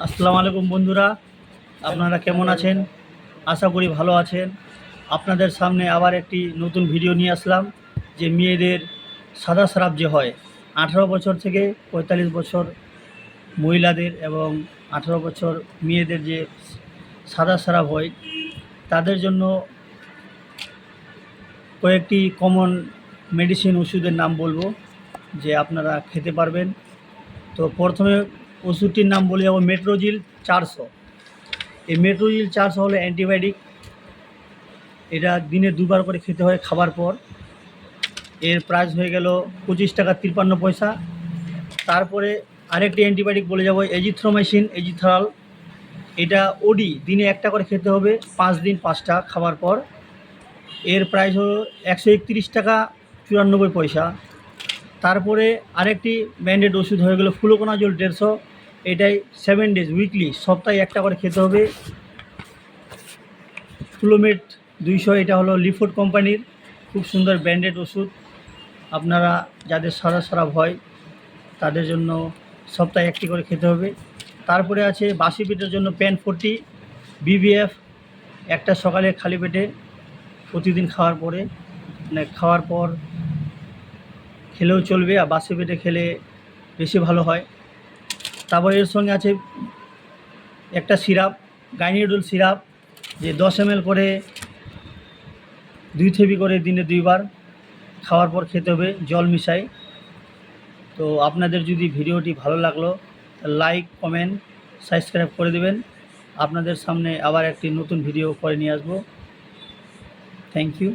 আসসালামু আলাইকুম বন্ধুরা, আপনারা কেমন আছেন? আশা করি ভালো আছেন। আপনাদের সামনে আবার একটি নতুন ভিডিও নিয়ে আসলাম যে মেয়েদের সাদা স্রাব যে হয় 18 বছর থেকে 45 বছর মহিলাদের এবং 18 বছর মেয়েদের যে সাদা স্রাব হয় তাদের জন্য কয়েকটি কমন মেডিসিন ওষুধের নাম বলবো যে আপনারা খেতে পারবেন। তো প্রথমে ওষুধটির নাম বলে যাব মেট্রোজিল 400। এই মেট্রোজিল 400 হলো অ্যান্টিবায়োটিক। এটা দিনে দুবার করে খেতে হয় খাবার পর। এর প্রাইস হয়ে গেল 25 টাকা 53 পয়সা। তারপরে আরেকটি অ্যান্টিবায়োটিক বলে যাব এজিথ্রোমাইসিন এজিথ্রাল। এটা ওডি দিনে একটা করে খেতে হবে 5 দিন 5টা খাবার পর। এর প্রাইস হলো 131 টাকা 94 পয়সা। তারপরে আরেকটি ব্র্যান্ডেড ওষুধ হয়ে গেল ফ্লুকোনাজল 150। এটাই 7 ডেজ উইকলি সপ্তাহে একটা করে খেতে হবে। ফ্লোমেট 200, এটা হলো লিফোর্ড কোম্পানির খুব সুন্দর ব্র্যান্ডেড ওষুধ। আপনারা যাদের সাদা স্রাব হয় তাদের জন্য সপ্তাহে একটি করে খেতে হবে। তারপরে আছে বাসি পেটের জন্য প্যান 40 বিবিএফ, একটা সকালে খালি পেটে প্রতিদিন খাওয়ার পরে খাওয়ার পর খেলেও চলবে, আর বাসি পেটে খেলে বেশি ভালো হয়। তারপর এর সঙ্গে আছে একটা সিরাপ গাইনিডল সিরাপ, যে 10 ml করে 2 থেবি করে দিনে 2বার খাওয়ার পর খেতে হবে জল মিশাই। তো আপনাদের যদি ভিডিওটি ভালো লাগলো লাইক কমেন্ট সাবস্ক্রাইব করে দেবেন। আপনাদের সামনে আবার একটি নতুন ভিডিও করে নিয়ে আসবো। Thank you.